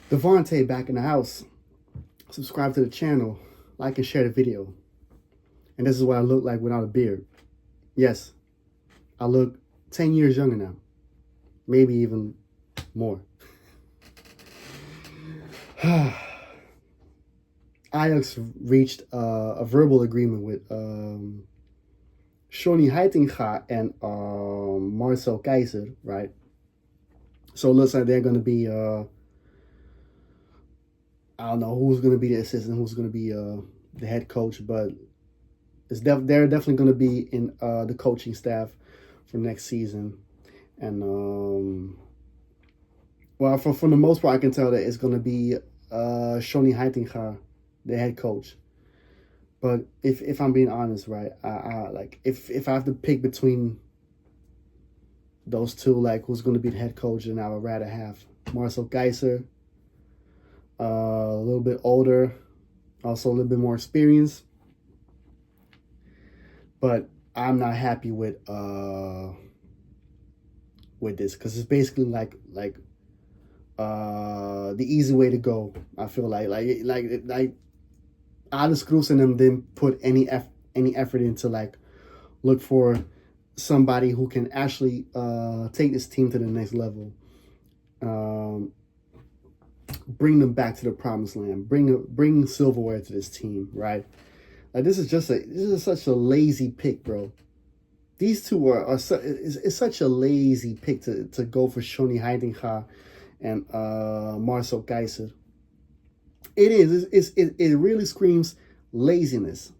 Devontae back in the house. Subscribe to the channel, like and share the video. And this is what I look like without a beard. Yes, I look 10 years younger now. Maybe even more. Ajax reached a verbal agreement with Heitinga and Marcel Keizer, right? So it looks like they're going to be, I don't know who's going to be the assistant, who's going to be the head coach, but they're definitely going to be in the coaching staff for next season. And well, for the most part, I can tell that it's going to be Heitinga, the head coach. But if I'm being honest, right, I like if I have to pick between those two, like who's going to be the head coach, then I would rather have Marcel Keizer, a little bit older, also a little bit more experience. But I'm not happy with this because it's basically like the easy way to go. I feel like Alex Cruz and them didn't put any effort into like look for somebody who can actually take this team to the next level, bring them back to the promised land, bring silverware to this team, right? Like this is such a lazy pick, bro. These two it's such a lazy pick to go for Heitinga and Marcel Keizer. It is. It really screams laziness.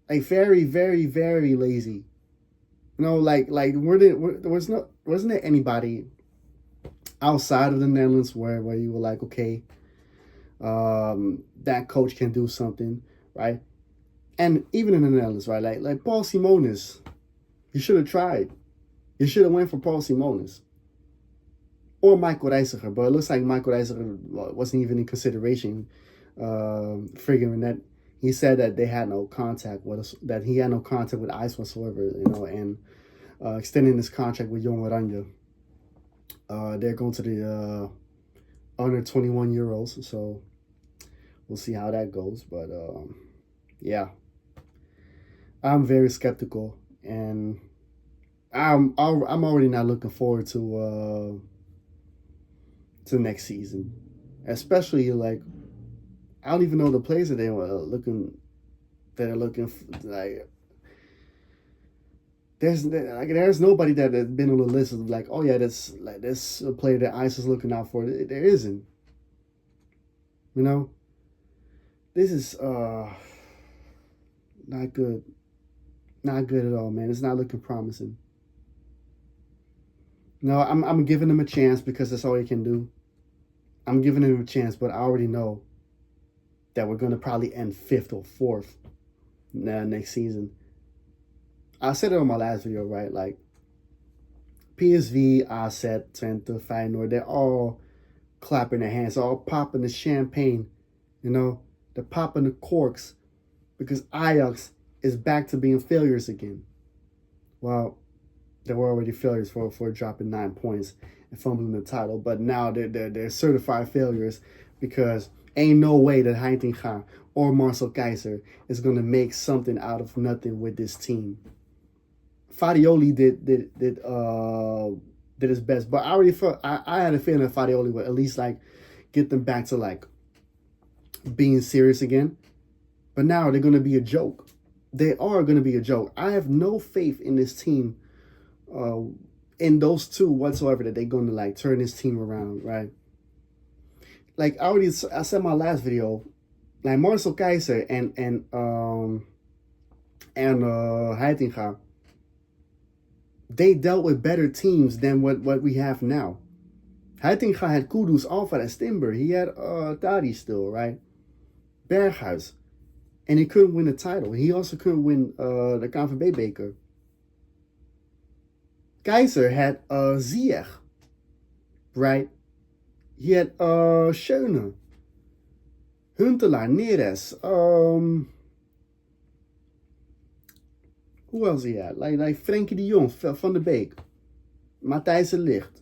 Like very, very, very lazy. You know, wasn't there anybody outside of the Netherlands where you were like, okay, that coach can do something, right? And even in the Netherlands, right? Like Paul Simonis, you should have tried. You should have went for Paul Simonis. Or Michael Reiziger, but it looks like Michael Reiziger wasn't even in consideration, figuring that he said that they had no contact with us, that he had no contact with ICE whatsoever, you know, and extending this contract with Jong Oranje. They're going to the under 21 euros, so we'll see how that goes. But yeah, I'm very skeptical, and I'm already not looking forward to next season, especially like I don't even know the players that they were looking like. There's nobody that has been on the list of like, oh yeah, that's a player that ICE is looking out for. There isn't. You know, this is not good. Not good at all, man. It's not looking promising. No, I'm giving them a chance because that's all they can do. I'm giving them a chance, but I already know that we're going to probably end 5th or 4th next season. I said it on my last video, right? Like, PSV, AZ, Twente, Feyenoord, they're all clapping their hands, all popping the champagne, you know? They're popping the corks because Ajax is back to being failures again. Well, they were already failures for dropping 9 points and fumbling the title, but now they're certified failures because ain't no way that Heitinga or Marcel Keizer is going to make something out of nothing with this team. Farioli did his best, but I already felt I had a feeling that Farioli would at least like get them back to like being serious again. But now they're going to be a joke. They are going to be a joke. I have no faith in this team, in those two whatsoever, that they're going to like turn this team around, right? Like I said in my last video, like Marcel Keizer and Heitinga, they dealt with better teams than what we have now. Heitinga had Kudus, Alvarez, Timber. He had Tadi still, right? Berghuis. And he couldn't win the title. He also couldn't win the KNVB Beker. Keizer had Ziyech, right? He had Schöne, Huntelaar, Neres. Who else he had? Like Frenkie de Jong, Van de Beek, Matthijs de Ligt.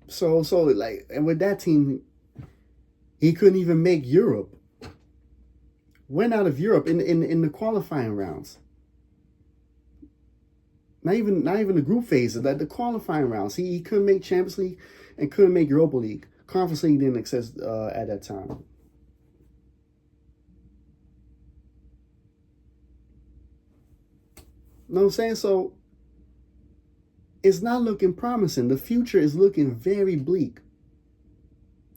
So like, and with that team, he couldn't even make Europe. Went out of Europe in the qualifying rounds. Not even the group phase, the qualifying rounds. He couldn't make Champions League and couldn't make Europa League. Conference League didn't exist at that time. You know what I'm saying? So it's not looking promising. The future is looking very bleak.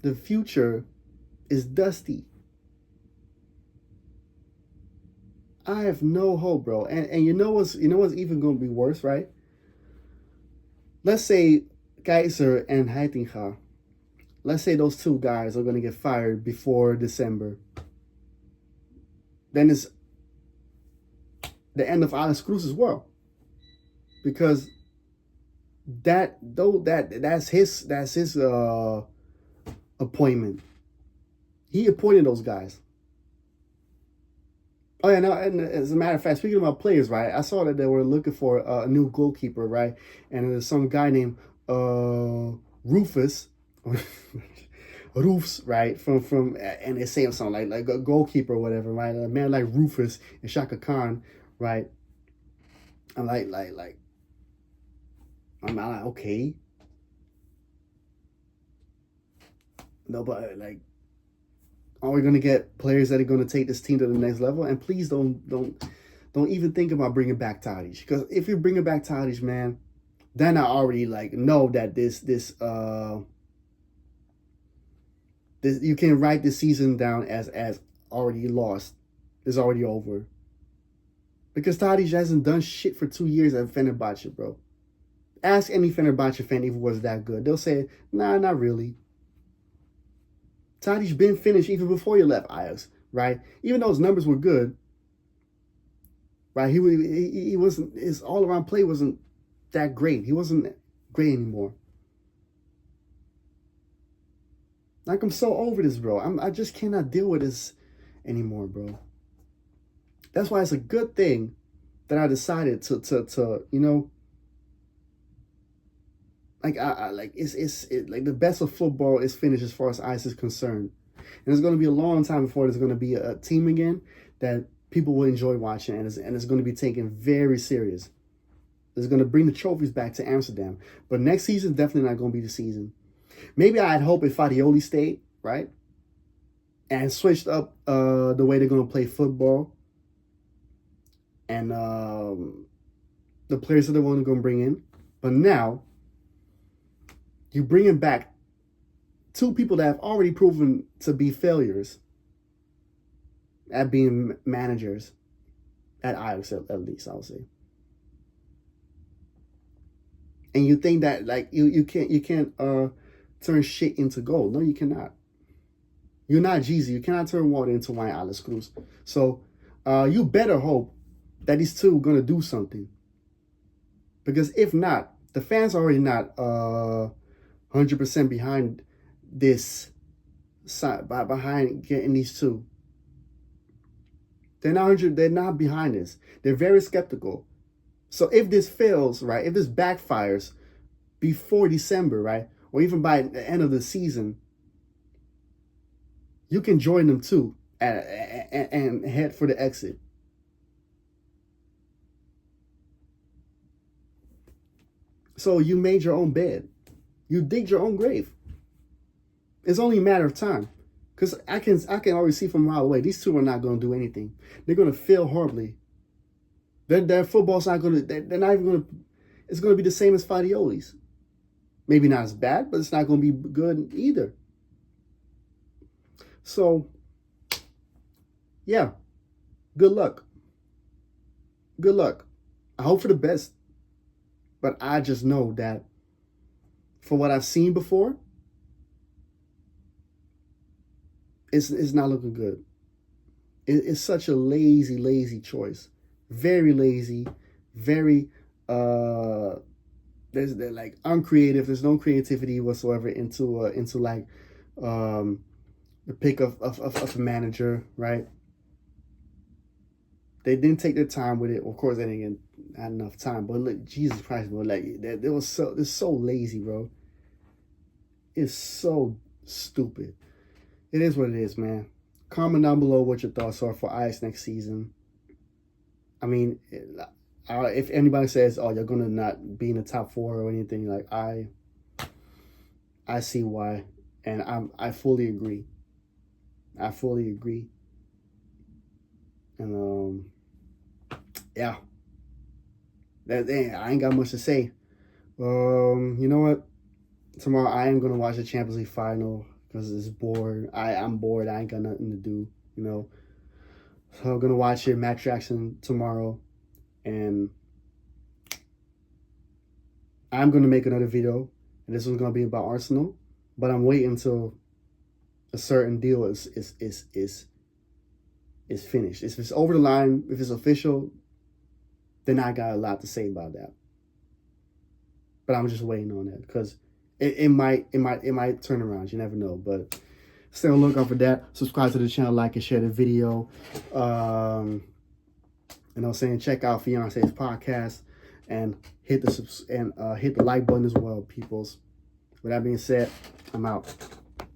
The future is dusty. I have no hope, bro. And you know what's even gonna be worse, right? Let's say Keizer and Heitinga. Let's say those two guys are gonna get fired before December. Then it's the end of Alex Cruz as well. Because that's his appointment. He appointed those guys. Oh yeah, no. And as a matter of fact, speaking about players, right? I saw that they were looking for a new goalkeeper, right? And there's some guy named Rufus, Roofs, right? From and they're saying something like a goalkeeper or whatever, right? A man like Rufus and Shaka Khan, right? I'm like I'm like, okay, no, but like, are we gonna get players that are gonna take this team to the next level? And please don't even think about bringing back Tadic, because if you're bringing back Tadic, man, then I already like know that this you can write this season down as already lost. It's already over because Tadic hasn't done shit for 2 years at Fenerbahce, bro. Ask any Fenerbahce fan if it was that good. They'll say, nah, not really. Tadic been finished even before he left Ajax, right? Even though his numbers were good, right? He wasn't, his all around play wasn't that great. He wasn't great anymore. Like, I'm so over this, bro. I just cannot deal with this anymore, bro. That's why it's a good thing that I decided to like I like like the best of football is finished as far as Ajax is concerned, and it's going to be a long time before there's going to be a team again that people will enjoy watching, and it's going to be taken very serious. It's going to bring the trophies back to Amsterdam, but next season definitely not going to be the season. Maybe I'd hope if Fadioli stayed, right, and switched up the way they're going to play football, and the players that they want to go bring in, but now you bringing back two people that have already proven to be failures at being managers at Ajax, at least I'll say. And you think that like you can't turn shit into gold? No, you cannot. You're not Jesus. You cannot turn water into wine, Alex Cruz. So you better hope that these two are gonna do something. Because if not, the fans are already not 100% behind this side, behind getting these two. They're not behind this. They're very skeptical. So if this fails, right, if this backfires before December, right, or even by the end of the season, you can join them too and head for the exit. So you made your own bed. You digged your own grave. It's only a matter of time. Because I can already see from a mile away, these two are not going to do anything. They're going to fail horribly. Their football's not going to, they're not even going to, it's going to be the same as Fadioli's. Maybe not as bad, but it's not going to be good either. So, yeah, good luck. Good luck. I hope for the best. But I just know that for what I've seen before, it's not looking good. It's such a lazy choice. Very lazy. Very they're like uncreative. There's no creativity whatsoever into like the pick of a manager, right? They didn't take their time with it. Of course, they didn't have enough time. But look, Jesus Christ, bro, like they're so lazy, bro. is so stupid. It is what it is, man. Comment down below what your thoughts are for Ajax next season. I mean, if anybody says, "Oh, you're gonna not be in the top 4 or anything," like I see why, and I fully agree. I fully agree, and yeah, I ain't got much to say. You know what? Tomorrow I am gonna watch the Champions League final because it's bored. I'm bored. I ain't got nothing to do. So I'm gonna watch it. Matt Jackson tomorrow, and I'm gonna make another video, and this one's gonna be about Arsenal. But I'm waiting until a certain deal is finished. If it's over the line, if it's official, then I got a lot to say about that. But I'm just waiting on that because it might turn around. You never know. But stay on the lookout for that. Subscribe to the channel, like and share the video. Check out Fiance's podcast and hit the like button as well, peoples. With that being said, I'm out.